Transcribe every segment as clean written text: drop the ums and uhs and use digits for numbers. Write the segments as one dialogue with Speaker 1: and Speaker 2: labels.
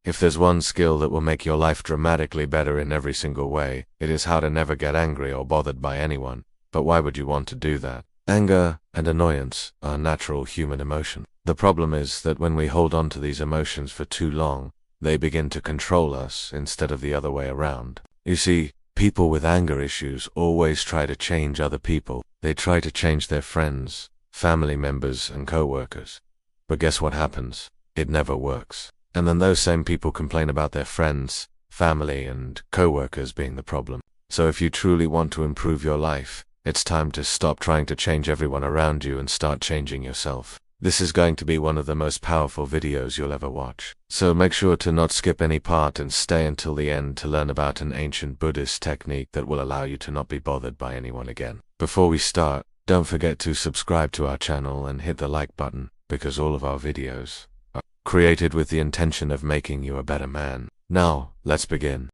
Speaker 1: If there's one skill that will make your life dramatically better in every single way, it is how to never get angry or bothered by anyone. But why would you want to do that? Anger and annoyance are natural human emotion. The problem is that when we hold on to these emotions for too long, they begin to control us instead of the other way around. You see, people with anger issues always try to change other people. They try to change their friends, family members, and co-workers. But guess what happens? It never works. And then those same people complain about their friends, family, and co-workers being the problem. So if you truly want to improve your life, it's time to stop trying to change everyone around you and start changing yourself. This is going to be one of the most powerful videos you'll ever watch. So make sure to not skip any part and stay until the end to learn about an ancient Buddhist technique that will allow you to not be bothered by anyone again. Before we start, don't forget to subscribe to our channel and hit the like button, because all of our videos are created with the intention of making you a better man. Now, let's begin.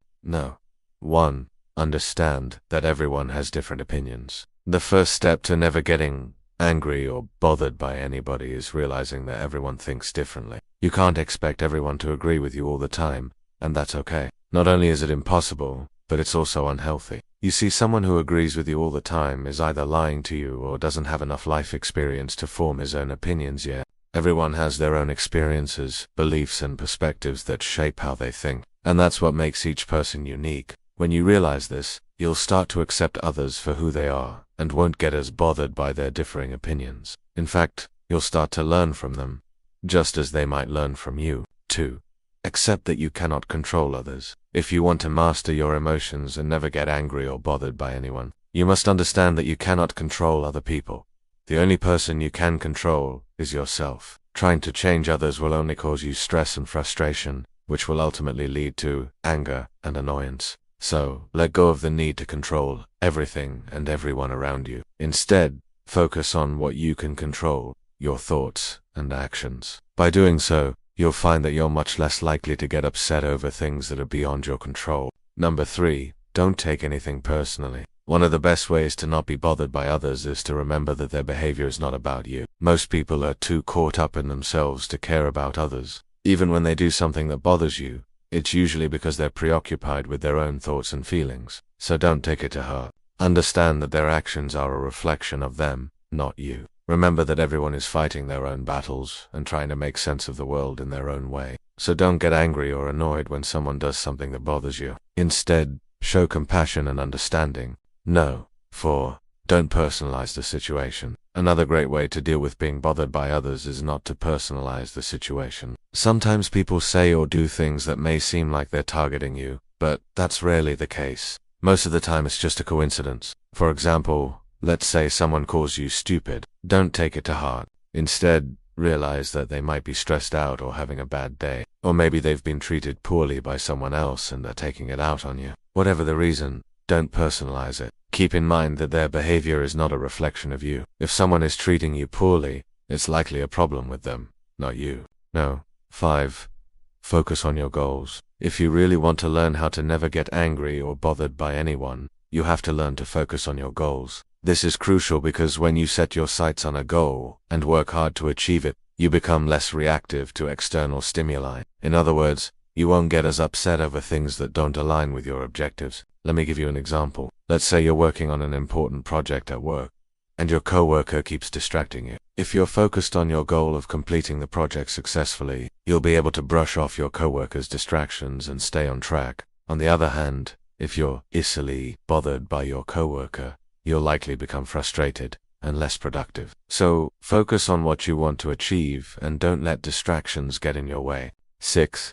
Speaker 1: 1. Understand that everyone has different opinions. The first step to never getting angry or bothered by anybody is realizing that everyone thinks differently. You can't expect everyone to agree with you all the time, and that's okay. Not only is it impossible, but it's also unhealthy. You see, someone who agrees with you all the time is either lying to you or doesn't have enough life experience to form his own opinions yet. Everyone has their own experiences, beliefs, and perspectives that shape how they think, and that's what makes each person unique. When you realize this, you'll start to accept others for who they are, and won't get as bothered by their differing opinions. In fact, you'll start to learn from them, just as they might learn from you. 2. Accept that you cannot control others. If you want to master your emotions and never get angry or bothered by anyone, you must understand that you cannot control other people. The only person you can control is yourself. Trying to change others will only cause you stress and frustration, which will ultimately lead to anger and annoyance. So, let go of the need to control everything and everyone around you. Instead, focus on what you can control, your thoughts and actions. By doing so, you'll find that you're much less likely to get upset over things that are beyond your control. 3. Don't take anything personally. One of the best ways to not be bothered by others is to remember that their behavior is not about you. Most people are too caught up in themselves to care about others. Even when they do something that bothers you, it's usually because they're preoccupied with their own thoughts and feelings. So don't take it to heart. Understand that their actions are a reflection of them, not you. Remember that everyone is fighting their own battles and trying to make sense of the world in their own way. So don't get angry or annoyed when someone does something that bothers you. Instead, show compassion and understanding. 4. Don't personalize the situation. Another great way to deal with being bothered by others is not to personalize the situation. Sometimes people say or do things that may seem like they're targeting you, but that's rarely the case. Most of the time it's just a coincidence. For example, let's say someone calls you stupid. Don't take it to heart. Instead, realize that they might be stressed out or having a bad day. Or maybe they've been treated poorly by someone else and are taking it out on you. Whatever the reason, don't personalize it. Keep in mind that their behavior is not a reflection of you. If someone is treating you poorly, it's likely a problem with them, not you. 5. Focus on your goals. If you really want to learn how to never get angry or bothered by anyone, you have to learn to focus on your goals. This is crucial because when you set your sights on a goal and work hard to achieve it, you become less reactive to external stimuli. In other words, you won't get as upset over things that don't align with your objectives. Let me give you an example. Let's say you're working on an important project at work, and your coworker keeps distracting you. If you're focused on your goal of completing the project successfully, you'll be able to brush off your coworker's distractions and stay on track. On the other hand, if you're easily bothered by your coworker, you'll likely become frustrated and less productive. So, focus on what you want to achieve and don't let distractions get in your way. 6.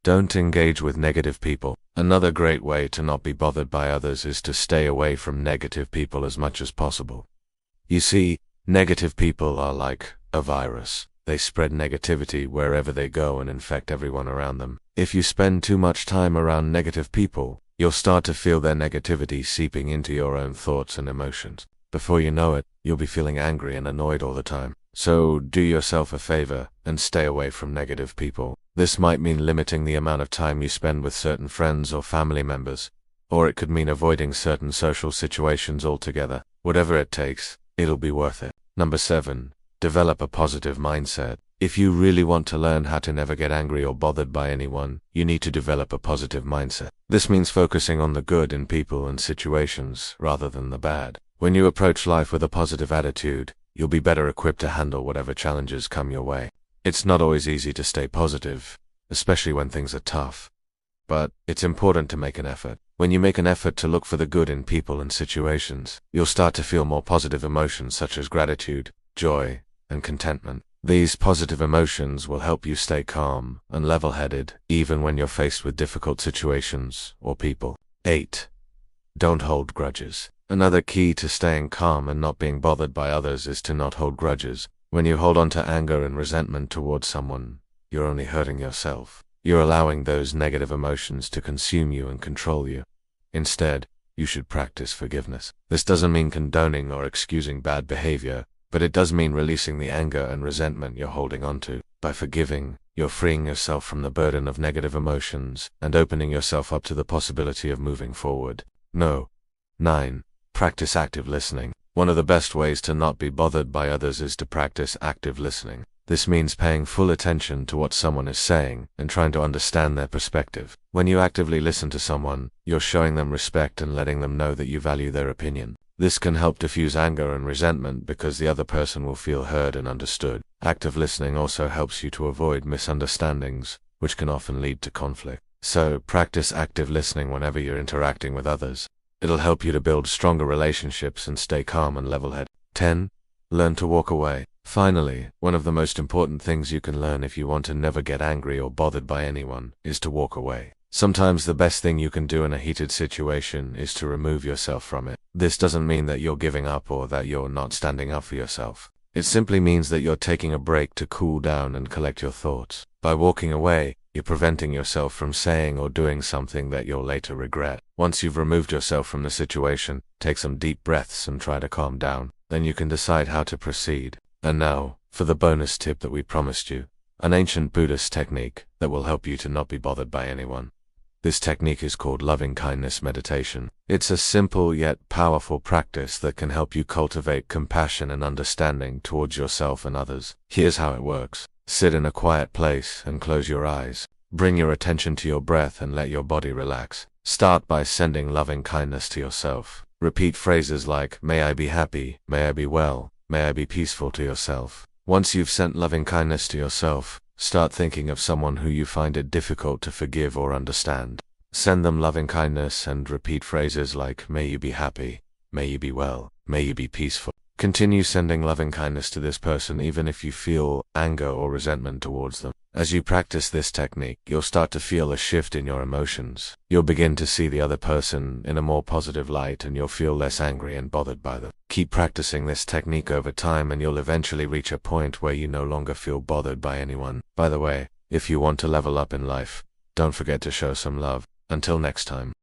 Speaker 1: Don't engage with negative people. Another great way to not be bothered by others is to stay away from negative people as much as possible. You see, negative people are like a virus. They spread negativity wherever they go and infect everyone around them. If you spend too much time around negative people, you'll start to feel their negativity seeping into your own thoughts and emotions. Before you know it, you'll be feeling angry and annoyed all the time. So do yourself a favor and stay away from negative people. This might mean limiting the amount of time you spend with certain friends or family members, or it could mean avoiding certain social situations altogether. Whatever it takes, it'll be worth it. 7. Develop a positive mindset. If you really want to learn how to never get angry or bothered by anyone, you need to develop a positive mindset. This means focusing on the good in people and situations rather than the bad. When you approach life with a positive attitude, you'll be better equipped to handle whatever challenges come your way. It's not always easy to stay positive, especially when things are tough. But it's important to make an effort. When you make an effort to look for the good in people and situations, you'll start to feel more positive emotions such as gratitude, joy, and contentment. These positive emotions will help you stay calm and level-headed even when you're faced with difficult situations or people. 8. Don't hold grudges. Another key to staying calm and not being bothered by others is to not hold grudges. When you hold on to anger and resentment towards someone, you're only hurting yourself. You're allowing those negative emotions to consume you and control you. Instead, you should practice forgiveness. This doesn't mean condoning or excusing bad behavior, but it does mean releasing the anger and resentment you're holding onto. By forgiving, you're freeing yourself from the burden of negative emotions and opening yourself up to the possibility of moving forward. 9. Practice active listening. One of the best ways to not be bothered by others is to practice active listening. This means paying full attention to what someone is saying and trying to understand their perspective. When you actively listen to someone, you're showing them respect and letting them know that you value their opinion. This can help diffuse anger and resentment because the other person will feel heard and understood. Active listening also helps you to avoid misunderstandings, which can often lead to conflict. So, practice active listening whenever you're interacting with others. It'll help you to build stronger relationships and stay calm and level-headed. 10. Learn to walk away. Finally, one of the most important things you can learn if you want to never get angry or bothered by anyone is to walk away. Sometimes the best thing you can do in a heated situation is to remove yourself from it. This doesn't mean that you're giving up or that you're not standing up for yourself. It simply means that you're taking a break to cool down and collect your thoughts. By walking away, you're preventing yourself from saying or doing something that you'll later regret. Once you've removed yourself from the situation, take some deep breaths and try to calm down. Then you can decide how to proceed. And now, for the bonus tip that we promised you, an ancient Buddhist technique that will help you to not be bothered by anyone. This technique is called loving-kindness meditation. It's a simple yet powerful practice that can help you cultivate compassion and understanding towards yourself and others. Here's how it works. Sit in a quiet place and close your eyes. Bring your attention to your breath and let your body relax. Start by sending loving kindness to yourself. Repeat phrases like, "May I be happy, may I be well, may I be peaceful" to yourself. Once you've sent loving kindness to yourself, start thinking of someone who you find it difficult to forgive or understand. Send them loving kindness and repeat phrases like, "May you be happy, may you be well, may you be peaceful." Continue sending loving kindness to this person even if you feel anger or resentment towards them. As you practice this technique, you'll start to feel a shift in your emotions. You'll begin to see the other person in a more positive light and you'll feel less angry and bothered by them. Keep practicing this technique over time and you'll eventually reach a point where you no longer feel bothered by anyone. By the way, if you want to level up in life, don't forget to show some love. Until next time.